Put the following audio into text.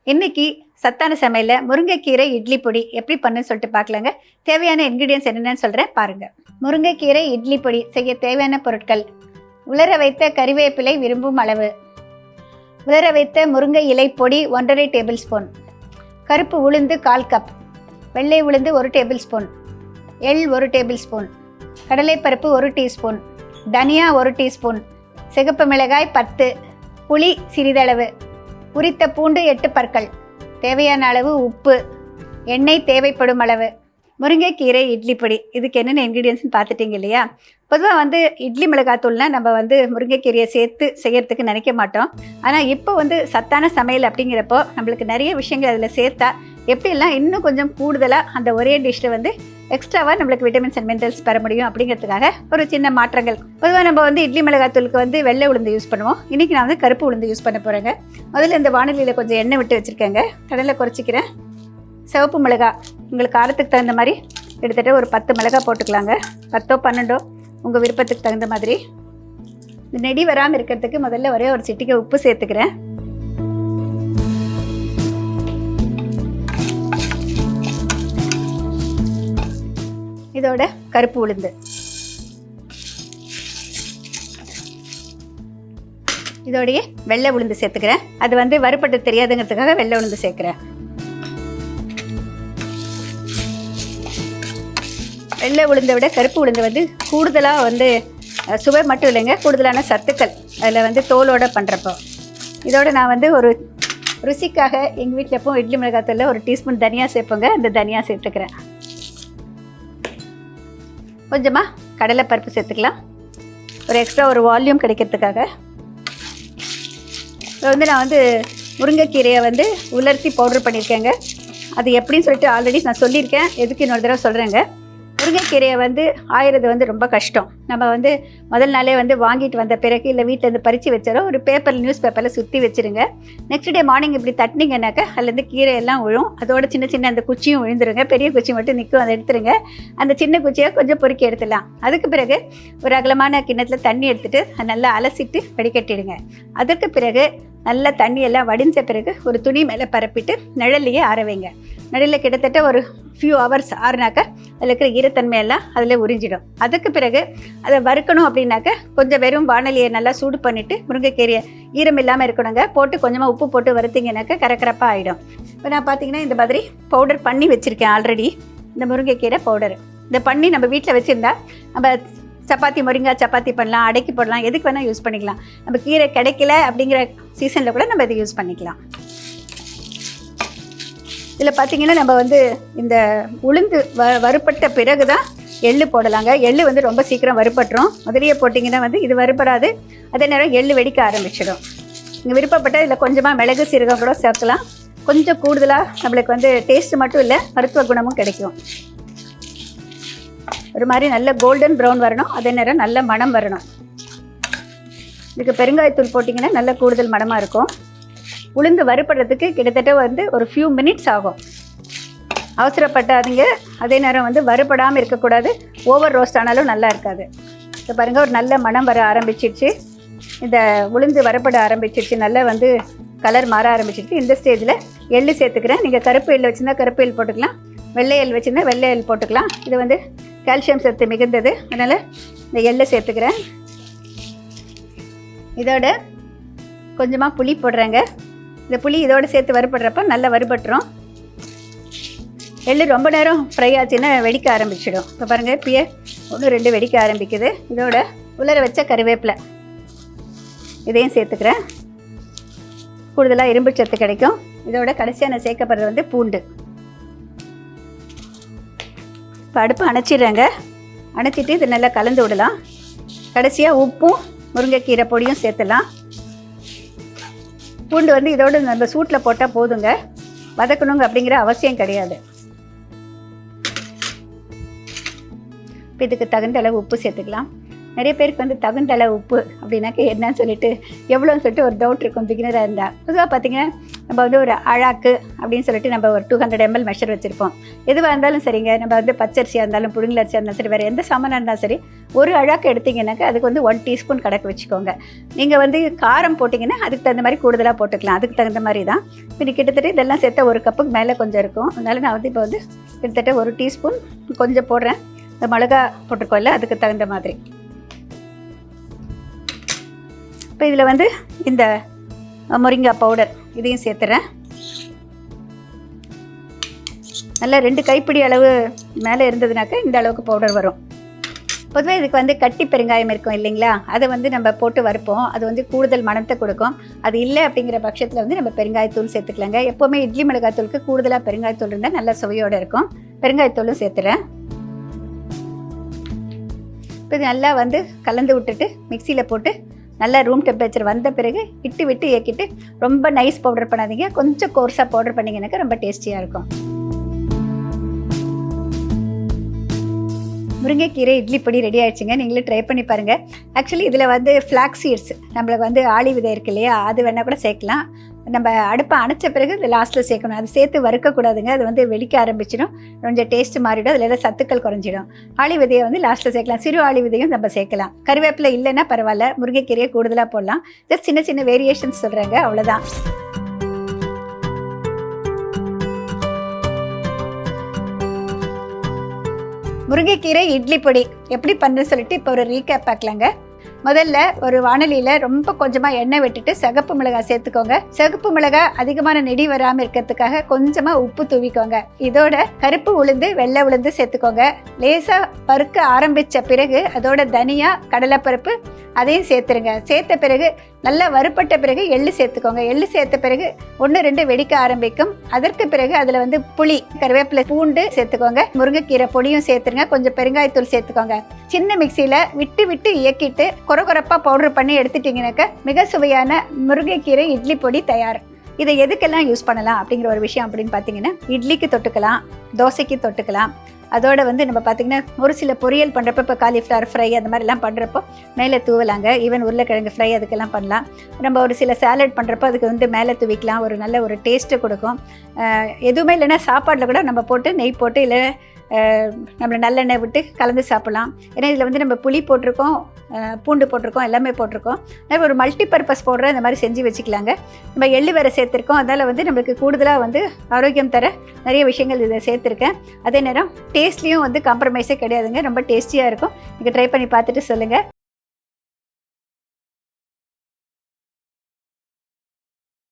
இன்னைக்கு சத்தான சமையல்ல முருங்கைக்கீரை இட்லி பொடி எப்படி பண்ணுன்னு சொல்லிட்டு பார்க்கலாங்க. தேவையான இன்கிரீடியன்ஸ் என்னென்னு சொல்கிறேன் பாருங்க. முருங்கைக்கீரை இட்லி பொடி செய்ய தேவையான பொருட்கள்: உலர வைத்த கறிவேப்பிலை விரும்பும் அளவு, உலர வைத்த முருங்கை இலை பொடி 1½ டேபிள் ஸ்பூன், கருப்பு உளுந்து 1/4 கப், வெள்ளை உளுந்து 1 டேபிள் ஸ்பூன், எள் 1 டேபிள் ஸ்பூன், கடலைப்பருப்பு 1 டீஸ்பூன், தனியா 1 டீஸ்பூன், சிகப்பு மிளகாய் 10, புளி சிறிதளவு, உரித்த பூண்டு 8 பற்கள், தேவையான அளவு உப்பு, எண்ணெய் தேவைப்படும் அளவு. முருங்கைக்கீரை இட்லி பொடி இதுக்கு என்னென்ன இன்க்ரீடியன்ஸ்னு பார்த்துட்டிங்க இல்லையா? பொதுவாக இட்லி மிளகாத்தூள்னால் நம்ம முருங்கைக்கீரையை சேர்த்து செய்கிறதுக்கு நினைக்க மாட்டோம். ஆனால் இப்போ சத்தான சமையல் அப்படிங்கிறப்போ நம்மளுக்கு நிறைய விஷயங்கள் அதில் சேர்த்தா எப்படிலாம் இன்னும் கொஞ்சம் கூடுதலாக அந்த ஒரே டிஷ்ஷில் எக்ஸ்ட்ராவாக நம்மளுக்கு விட்டமின்ஸ் அண்ட் மினரல்ஸ் பெற முடியும் அப்படிங்கிறதுக்காக ஒரு சின்ன மாற்றங்கள். பொதுவாக நம்ம இட்லி மிளகாத்தூளுக்கு வெள்ளை உளுந்து யூஸ் பண்ணுவோம். இன்றைக்கி நான் கருப்பு உளுந்து யூஸ் பண்ண போகிறேங்க. முதல்ல இந்த வானிலையில் கொஞ்சம் எண்ணெய் விட்டு வச்சுருக்கேங்க. கடலை குறைச்சிக்கிறேன். சிவப்பு மிளகாய் உங்களுக்கு காரத்துக்கு தகுந்த மாதிரி கிட்டத்தட்ட ஒரு 10 மிளகாய் போட்டுக்கலாங்க. 10ஓ 12ஓ உங்கள் விருப்பத்துக்கு தகுந்த மாதிரி. இந்த நெடி வராமல் இருக்கிறதுக்கு முதல்ல ஒரே ஒரு சிட்டிகை உப்பு சேர்த்துக்கிறேன். இதோட கருப்பு உளுந்து, இதோடைய வெள்ளை உளுந்து சேர்த்துக்கிறேன். அது வறுபட்டு தெரியாதுங்கிறதுக்காக வெள்ளை உளுந்து சேர்க்குறேன். வெள்ளை உளுந்தை விட கருப்பு உளுந்து கூடுதலாக சுவை மட்டும் இல்லைங்க, கூடுதலான சத்துக்கள் அதில் தோலோடு பண்ணுறப்போ. இதோட நான் ஒரு ருசிக்காக எங்கள் வீட்டில் எப்போ இட்லி மிளகாத்தூளில் 1 டீஸ்பூன் தனியா சேர்ப்போங்க. அந்த தனியா சேர்த்துக்கிறேன். கொஞ்சமாக கடலைப்பருப்பு சேர்த்துக்கலாம், ஒரு எக்ஸ்ட்ரா ஒரு வால்யூம் கிடைக்கிறதுக்காக. இப்போ நான் முருங்கைக்கீரையை உலர்த்தி பவுட்ரு பண்ணியிருக்கேங்க. அது எப்படின்னு சொல்லிட்டு ஆல்ரெடி நான் சொல்லியிருக்கேன். எதுக்கு இன்னொரு தடவை சொல்கிறேங்க. முருங்கைக்கீரையை ஆயிறது ரொம்ப கஷ்டம். நம்ம முதல் நாளே வாங்கிட்டு வந்த பிறகு இல்லை வீட்டிலேருந்து பறித்து வச்சாரோ ஒரு நியூஸ் பேப்பரில் சுற்றி வச்சுருங்க. நெக்ஸ்ட் டே மார்னிங் இப்படி தட்டினீங்கன்னாக்கா அதுலேருந்து கீரை எல்லாம் விழும். அதோட சின்ன சின்ன அந்த குச்சியும் விழுந்துருங்க. பெரிய குச்சி மட்டும் நிற்கும், அதை எடுத்துருங்க. அந்த சின்ன குச்சியை கொஞ்சம் பொறுக்கி எடுத்துடலாம். அதுக்கு பிறகு ஒரு அகலமான கிண்ணத்தில் தண்ணி எடுத்துகிட்டு நல்லா அலசிட்டு வடிகட்டிடுங்க. அதற்கு பிறகு நல்லா தண்ணியெல்லாம் வடிஞ்ச பிறகு ஒரு துணி மேலே பரப்பிட்டு நிழல்லையே ஆற வைங்க. நிழலில் கிட்டத்தட்ட ஒரு ஃபியூ ஹவர்ஸ் ஆறுனாக்கா அதில் இருக்கிற ஈரத்தன்மையெல்லாம் அதில் உறிஞ்சிடும். அதுக்கு பிறகு அதை வறுக்கணும் அப்படின்னாக்க கொஞ்சம் வெறும் வானலியை நல்லா சூடு பண்ணிவிட்டு முருங்கைக்கீரையை ஈரம் இல்லாமல் இருக்கணுங்க போட்டு கொஞ்சமாக உப்பு போட்டு வறுத்திங்கனாக்கா கரக்கரப்பாக ஆகிடும். இப்போ நான் பார்த்தீங்கன்னா இந்த மாதிரி பவுடர் பண்ணி வச்சுருக்கேன் ஆல்ரெடி. இந்த முருங்கைக்கீரை பவுடர் இந்த பண்ணி நம்ம வீட்டில் வச்சுருந்தா நம்ம சப்பாத்தி முருங்காய் சப்பாத்தி பண்ணலாம், அடைக்கி போடலாம், எதுக்கு வேணால் யூஸ் பண்ணிக்கலாம். நம்ம கீரை கிடைக்கல அப்படிங்கிற சீசனில் கூட நம்ம இதை யூஸ் பண்ணிக்கலாம். இதில் பார்த்திங்கன்னா நம்ம இந்த உளுந்து வறுப்பட்ட பிறகு தான் எள்ளு போடலாங்க. எள்ளு ரொம்ப சீக்கிரம் வறுப்பட்டுரும். முதலியே போட்டிங்கன்னா இது வறுப்படாது. அதே நேரம் எள்ளு வெடிக்க ஆரம்பிச்சிடும். நீங்கள் விருப்பப்பட்ட இதில் கொஞ்சமாக மிளகு சீரகம் கூட சேர்க்கலாம். கொஞ்சம் கூடுதலாக நம்மளுக்கு டேஸ்ட்டு மட்டும் இல்லை, மருத்துவ குணமும் கிடைக்கும். ஒரு மாதிரி நல்ல கோல்டன் ப்ரௌன் வரணும். அதே நேரம் நல்ல மணம் வரணும். இதுக்கு பெருங்காயத்தூள் போட்டிங்கன்னா நல்ல கூடுதல் மணமாக இருக்கும். உளுந்து வறுப்படுறதுக்கு கிட்டத்தட்ட ஒரு ஃபியூ மினிட்ஸ் ஆகும். அவசரப்பட்டாதீங்க. அதே நேரம் வறுபடாமல் இருக்கக்கூடாது. ஓவர் ரோஸ்ட் ஆனாலும் நல்லா இருக்காது. இப்போ பாருங்கள், ஒரு நல்ல மணம் வர ஆரம்பிச்சிடுச்சு. இந்த உளுந்து வறுபட ஆரம்பிச்சிடுச்சு. நல்லா கலர் மாற ஆரம்பிச்சிடுச்சு. இந்த ஸ்டேஜில் எள்ளு சேர்த்துக்கிறேன். நீங்கள் கருப்பு எள் வச்சுருந்தா கருப்பு எள் போட்டுக்கலாம், வெள்ளை எள் வச்சுருந்தா வெள்ளை எள் போட்டுக்கலாம். இது கால்சியம் சத்து மிகுந்தது, அதனால் இந்த எள்ளை சேர்த்துக்கிறேன். இதோட கொஞ்சமாக புளி போடுறேங்க. இந்த புளி இதோடு சேர்த்து வறுபடுறப்ப நல்லா வறுபட்டுரும். எள்ளு ரொம்ப நேரம் ஃப்ரை ஆச்சுன்னா வெடிக்க ஆரம்பிச்சிடும். இப்போ பாருங்கள், இப்பயே 1 2 வெடிக்க ஆரம்பிக்குது. இதோட உலர வச்ச கறிவேப்பிலை இதையும் சேர்த்துக்கிறேன். கூடுதலாக இரும்பு சத்து கிடைக்கும். இதோட கடைசியாக நான் சேர்க்கப்படுறது பூண்டு. இப்போ அடுப்பு அணைச்சிடுறேங்க. அணைச்சிட்டு இது நல்லா கலந்து விடலாம். கடைசியாக உப்பும் முருங்கைக்கீரை பொடியும் சேர்த்துலாம். பூண்டு இதோடு நம்ம சூட்டில் போட்டால் போதுங்க, வதக்கணுங்க அப்படிங்கிற அவசியம் கிடையாது. இப்போ இதுக்கு தகுந்த அளவு உப்பு சேர்த்துக்கலாம். நிறைய பேருக்கு தகுந்த அளவு உப்பு அப்படின்னாக்க என்னன்னு சொல்லிட்டு எவ்வளோன்னு சொல்லிட்டு ஒரு டவுட் இருக்கும் பிகினராக இருந்தால். பொதுவாக பார்த்திங்கன்னா நம்ம வந்து ஒரு அழாக்கு அப்படின்னு சொல்லிட்டு நம்ம ஒரு 200 ml மெஷர் வச்சுருப்போம். எதுவாக இருந்தாலும் சரிங்க, நம்ம வந்து பச்சரிசியாக இருந்தாலும் புழுங்கல் அரிசியாக இருந்தாலும் சரி, வேறு எந்த சாமானாக இருந்தாலும் சரி, ஒரு அழாக்கு எடுத்திங்கன்னாக்கா அதுக்கு வந்து 1 டீஸ்பூன் கணக்கு வச்சுக்கோங்க. நீங்கள் வந்து காரம் போட்டிங்கன்னா அதுக்கு தகுந்த மாதிரி கூடுதலாக போட்டுக்கலாம். அதுக்கு தகுந்த மாதிரி தான். இப்போ கிட்டத்தட்ட இதெல்லாம் சேர்த்தா 1 கப்புக்கு மேலே கொஞ்சம் இருக்கும். அதனால் நான் வந்து இப்போ வந்து கிட்டத்தட்ட 1 டீஸ்பூன் கொஞ்சம் போடுறேன். இந்த மிளகா போட்டிருக்கோம்ல அதுக்கு தகுந்த மாதிரி. இப்போ இதில் வந்து இந்த முருங்கை பவுடர் இதையும் சேர்த்துறேன். நல்லா 2 கைப்பிடி அளவு மேலே இருந்ததுனாக்கா இந்த அளவுக்கு பவுடர் வரும். பொதுவாக இதுக்கு வந்து கட்டி பெருங்காயம் இருக்கும் இல்லைங்களா, அதை வந்து நம்ம போட்டு வறுப்போம். அது வந்து கூடுதல் மணத்தை கொடுக்கும். அது இல்லை அப்படிங்கிற பட்சத்தில் வந்து நம்ம பெருங்காயத்தூள் சேர்த்துக்கலாங்க. எப்போவுமே இட்லி மிளகாத்தூளுக்கு கூடுதலாக பெருங்காயத்தூள் இருந்தால் நல்ல சுவையோடு இருக்கும். பெருங்காயத்தூளும் சேர்த்துறேன். இப்போ இது நல்லா வந்து கலந்து விட்டுட்டு மிக்சியில் போட்டு நல்லா ரூம் டெம்பரேச்சர் வந்த பிறகு விட்டு இயக்கிட்டு, ரொம்ப நைஸ் பவுடர் பண்ணாதீங்க, கொஞ்சம் கோர்ஸாக பவுடர் பண்ணிங்கன்னாக்கா ரொம்ப டேஸ்டியாக இருக்கும். முருங்கைக்கீரை இட்லி பொடி ரெடி ஆகிடுச்சுங்க. நீங்களே ட்ரை பண்ணி பாருங்கள். ஆக்சுவலி இதில் வந்து ஃப்ளாக்ஸ் சீட்ஸ், நம்மளுக்கு வந்து ஆளி விதை இருக்கு இல்லையா, அது வேணால் கூட சேர்க்கலாம். நம்ம அடுப்பை அணைச்ச பிறகு இது லாஸ்ட்டில் சேர்க்கணும். அது சேர்த்து வறுக்கக்கூடாதுங்க. அது வந்து வெடிக்க ஆரம்பிச்சிடும், கொஞ்சம் டேஸ்ட்டு மாறிடும், அதில் எல்லாம் சத்துக்கள் குறைஞ்சிடும். ஆளி விதையை வந்து லாஸ்ட்டில் சேர்க்கலாம். சிறு ஆளி விதையும் நம்ம சேர்க்கலாம். கருவேப்பிலை இல்லைன்னா பரவாயில்ல, முருங்கைக்கீரையை கூடுதலாக போடலாம். ஜஸ்ட் சின்ன சின்ன வேரியேஷன்ஸ் சொல்கிறாங்க, அவ்வளோதான். முருங்கைக்கீரை இட்லி பொடி எப்படி பண்ணுன்னு சொல்லிட்டு இப்போ ஒரு ரீகேப் பார்க்கலாங்க. முதல்ல ஒரு வாணலியில் ரொம்ப கொஞ்சமாக எண்ணெய் விட்டுட்டு சிகப்பு மிளகாய் சேர்த்துக்கோங்க. சிகப்பு மிளகாய் அதிகமான நெடி வராமல் இருக்கிறதுக்காக கொஞ்சமாக உப்பு தூவிக்கோங்க. இதோட கருப்பு உளுந்து வெள்ளை உளுந்து சேர்த்துக்கோங்க. லேசாக பருக்க ஆரம்பித்த பிறகு அதோட தனியா கடலைப்பருப்பு அதையும் சேர்த்துருங்க. சேர்த்த பிறகு நல்லா வறுப்பட்ட பிறகு எள்ளு சேர்த்துக்கோங்க. எள்ளு சேர்த்த பிறகு 1-2 வெடிக்க ஆரம்பிக்கும். அதற்கு பிறகு அதில் வந்து புளி, கருவேப்பிலை, பூண்டு சேர்த்துக்கோங்க. முருங்கைக்கீரை பொடியும் சேர்த்துருங்க. கொஞ்சம் பெருங்காயத்தூள் சேர்த்துக்கோங்க. சின்ன மிக்சியில் விட்டு இயக்கிட்டு கொரகொரப்பாக பவுடர் பண்ணி எடுத்துட்டிங்கனாக்கா மிக சுவையான முருங்கைக்கீரை இட்லி பொடி தயார். இதை எதுக்கெல்லாம் யூஸ் பண்ணலாம் அப்படிங்கிற ஒரு விஷயம் அப்படின்னு பார்த்தீங்கன்னா, இட்லிக்கு தொட்டுக்கலாம், தோசைக்கு தொட்டுக்கலாம். அதோடு வந்து நம்ம பார்த்திங்கன்னா ஒரு சில பொரியல் பண்ணுறப்போ, இப்போ காலிஃப்ளவர் ஃப்ரை அந்த மாதிரிலாம் பண்ணுறப்போ மேலே தூவலாங்க. ஈவன் உருளைக்கிழங்கு ஃப்ரை அதுக்கெல்லாம் பண்ணலாம். நம்ம ஒரு சில சாலட் பண்ணுறப்போ அதுக்கு வந்து மேலே தூவிக்கலாம். ஒரு நல்ல ஒரு டேஸ்ட்டு கொடுக்கும். எதுவுமே இல்லைன்னா சாப்பாட்டில் கூட நம்ம போட்டு நெய் போட்டு இல்லை நம்மளை நல்லெண்ணெய் விட்டு கலந்து சாப்பிட்லாம். ஏன்னா இதில் வந்து நம்ம புளி போட்டிருக்கோம், பூண்டு போட்டிருக்கோம், எல்லாமே போட்டிருக்கோம். அதனால் ஒரு மல்டி பர்பஸ் பவுடரை இந்த மாதிரி செஞ்சு வச்சுக்கலாங்க. நம்ம எள்ளு வேறு சேர்த்துருக்கோம். அதனால் வந்து நம்மளுக்கு கூடுதலாக வந்து ஆரோக்கியம் தர நிறைய விஷயங்கள் இதை சேர்த்துருக்கேன். அதே நேரம் டேஸ்ட்லேயும் வந்து காம்ப்ரமைஸே கிடையாதுங்க. ரொம்ப டேஸ்டியாக இருக்கும். நீங்கள் ட்ரை பண்ணி பார்த்துட்டு சொல்லுங்கள்.